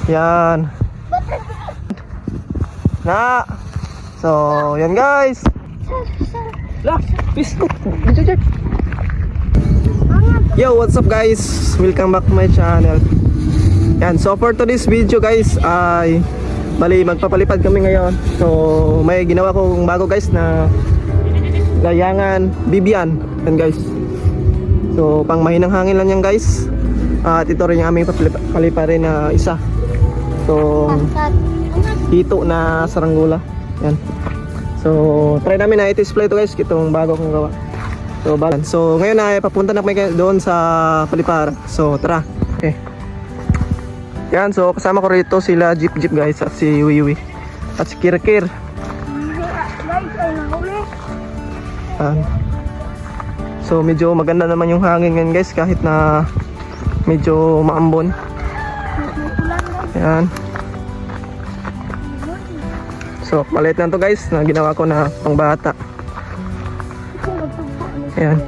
Yan. Na. So, yan guys. Lah, biscuit. Yo, what's up guys? Welcome back to my channel. Yan, so for today's video guys ay bali magpapalipad kami ngayon. So, may ginawa kong bago guys na layangan Bibian. Yan guys. So, pang mahinang hangin lang yan guys. At ito rin yung aming paliparin na isa. So, hito na saranggula. Yan. So, try namin na i-display ito guys, itong bago kong gawa. So, balance. So, ngayon ay papunta na kami doon sa palipar. So, tara. Okay. Yan, so kasama ko rito sila Jeep guys at si Wiwi. At si Kirkir. So, medyo maganda naman yung hangin ngayon guys kahit na medyo maambon. Yan. So, maliit lang to guys na ginawa ko na pang bata. Ayan.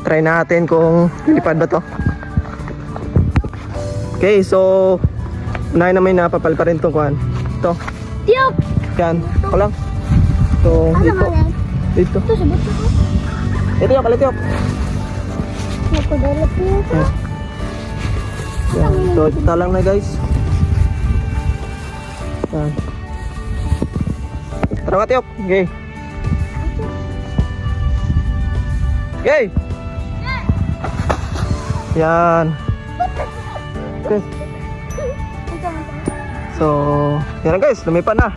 Try natin kung lipad ba to. Okay, so unahin namin na papalpa rin itong kuhan. Ito. Tiyok! Yan. Ako lang. So, dito. Dito. Ito, sabot ko. Ito yung kalitiyok. Napadala po ito. Yan. So, ito lang na guys. Yan. Tara nga tiyok. Okay. Okay. Yan. Okay. So, yan guys, lumipan na.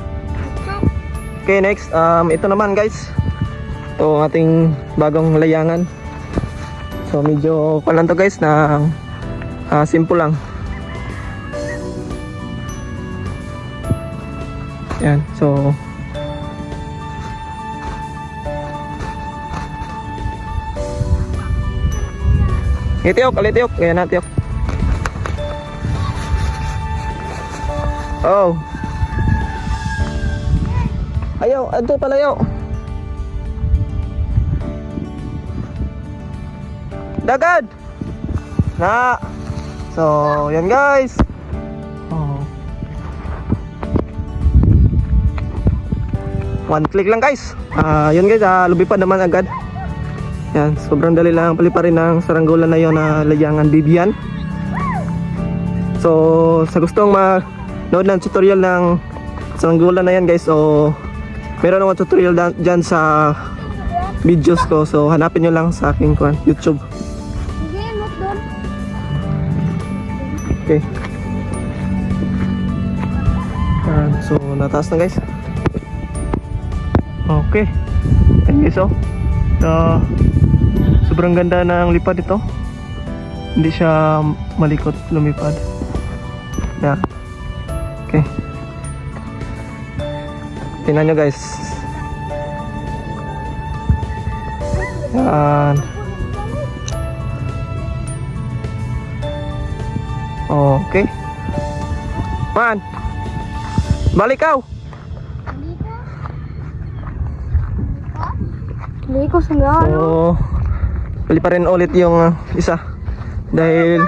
Okay, next, ito naman guys. Ito ating bagong layangan. So, medyo palang to guys na simple lang. Yan, so Tiyok, Tiyok, kaya na Tiyok. Oh. Ayaw, ito pala yaw. Dagad. Na. So, yan guys. Oh. One click lang guys. Yun guys, lumipad naman agad. Yan, sobrang dali lang paliparin ng saranggola na yon na layangan Bibian. So, sa gustong manood ng tutorial ng saranggola na yan guys, o meron akong tutorial dyan sa videos ko. So, hanapin nyo lang sa aking YouTube. Okay. So, nataas na guys. Okay. Thank you so. Sobrang ganda ng lipad ito. Hindi siya malikot lumipad. Yeah. Okay. Tingnan nyo guys. Yan. Okay. Man. Balik ka. Liko sa nga. So, paliparin ulit yung isa dahil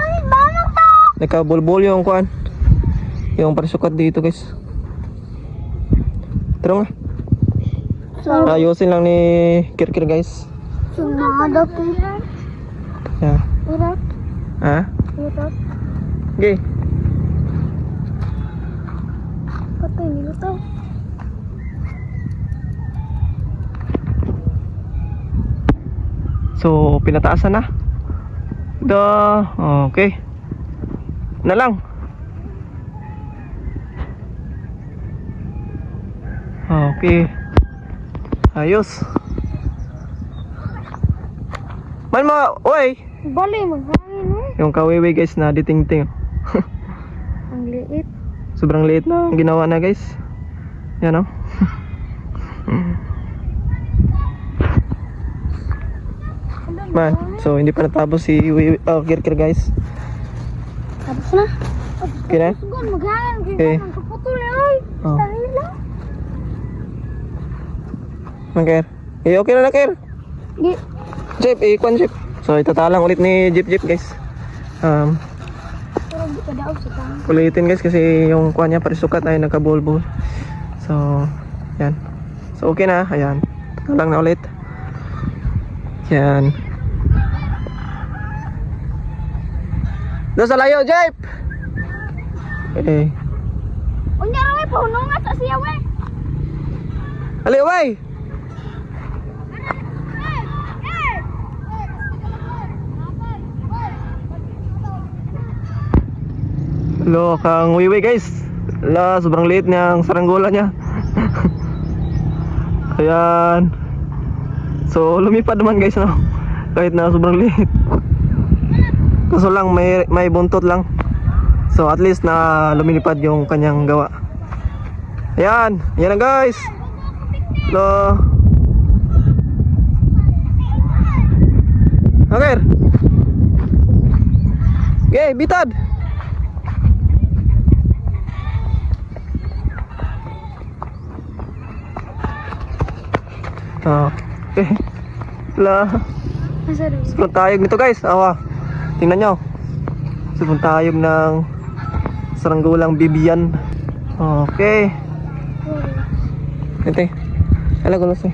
nagkabulbul yung kuan, yung parisukat dito guys. Tara nga. Ayusin lang ni Kirkir guys. Sumada po. Yeah. Urat. Ha? Urat. Okay. Patay nilo to. So, pinataasan na. Okay. Na lang. Okay. Ayos. Man mo, oy. Bali, maghangin mo. Yung kawiwi guys na ditingting. Ang liit. Sobrang liit na ginawa na guys. Yan o. Man, so hindi pa natapos si Kirkir guys. Tapos na. Okay na? Sugon, maghangin. Okay. Ang kaputol na ay. Oh. Tanila. Kir. Okay na na Kir. Di. Jeep, ikwan Jeep. So itatalang ulit ni Jeep guys. Padaog sa tang. Ulitin guys kasi yung kuha niya parisukat ay nagkabulbul. So, yan. So, okay na. Ayan. Ito lang na ulit. Yan. Doon sa layo, Jeep! Okay. Unya ra puno nga sa siya we. Aliw, way! Hello, kang wiwi guys. Ala, sobrang liit niyang saranggola niya. Ayan. So, lumipad naman guys, no? Kahit na sobrang liit. Kaso lang, may buntot lang. So, at least na lumilipad yung kanyang gawa. Ayan. Ayan na guys. Hello. Okay. Okay, bitad. Okay. Wala. Sobrang tayog nito guys. Awa. Tingnan nyo. Sobrang tayog ng saranggolang bibiyan. Okay. Ito. Alam ko lang siya.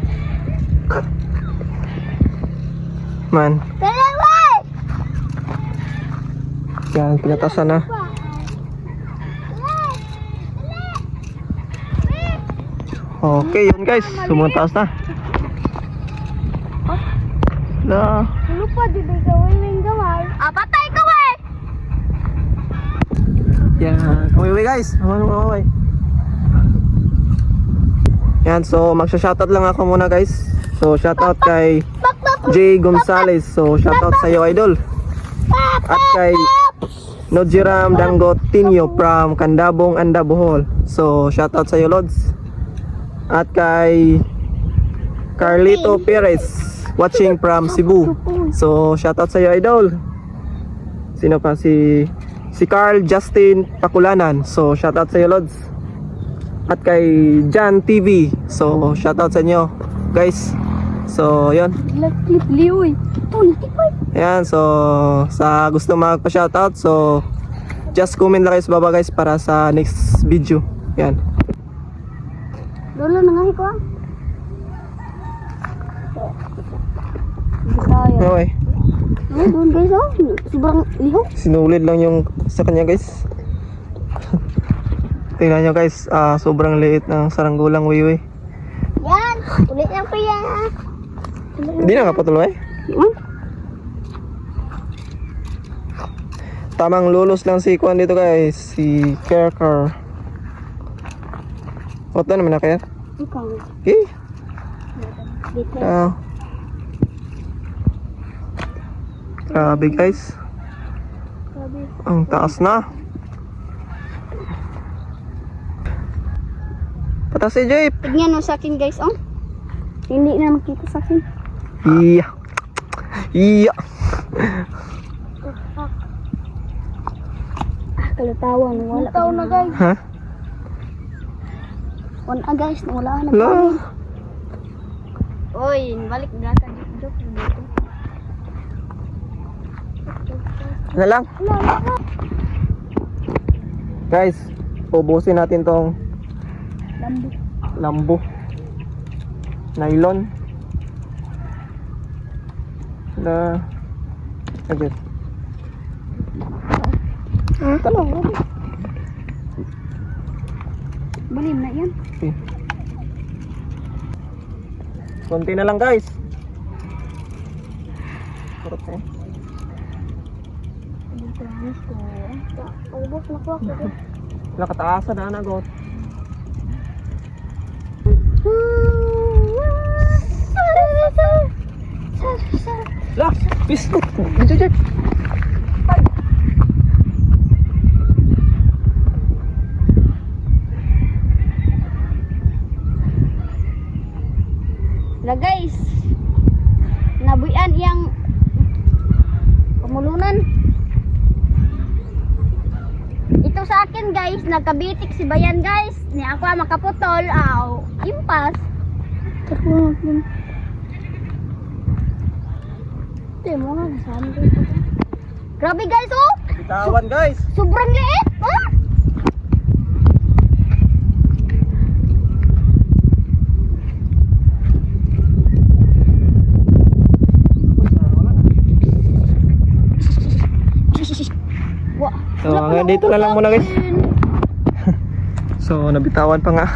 Man. Dalaway. Yan, pinatasan na. Okay, yun guys. Sumuntaas na. Na. Lupa di ba gawin ng gaway? Ah, patay ka we. Yan. Uwi guys. Uwi. Yan, so magsha-shoutout lang ako muna guys. So shoutout kay Jay Gonzalez. So shoutout sa iyo idol. At kay Nojiram Dangotinho from Candabong, Anda, Bohol. So shoutout sa iyo Lods. At kay Carlito Perez watching from Cebu. So shoutout sa iyo idol. Sino pa si Carl Justin Pakulanan. So shoutout sa iyo Lods. At kay Jan TV. So shoutout sa inyo guys. So yun. Clip liuy. Tuloy. Ayan, so sa gusto magpa-shoutout, so just comment lang kayo sa baba guys para sa next video. Yan. Dolo na nga ko. Bisaya. Okay. Ay, doon guys oh. Sobrang lihok. Sinulid lang yung sa kanya guys. Tingnan nyo guys, sobrang liit ng saranggolang wiwi. Yan. Ulit lang pa yan. Hindi na kapatuloy. Tamang lulos lang si Kwan dito guys, si Kerker. Foto naman na kaya? Ikaw. Okay. Dito. Grabe guys. Grabe. Ang taas na. Patas si Jeep. Tignan mo sa akin guys oh. Hindi na makita sa akin. Iya. Iya. Kalatawan, wala. Taw na guys. Ha? Wala guys, wala na. Hello. Oy, balik na ka dito. Na lang. Guys, ubusin natin tong Lambo. lambo. Nylon. Na. Agad. Talong. Balim na yan. Okay. Konti na lang guys. Sarap eh. Dito anis ko. Ubos na ko ako. Nakataasan na nagot. Lah, biskuit. Jujur. Na guys, nabuyan yang pamulunan. Ito sa akin guys, nagkabitik si Bayan guys. Ni ako makaputol, aw, impas. Grabe guys oh. Bitawan guys. Sobrang liit, oh. So hanggang dito na lang muna guys. So nabitawan pa nga.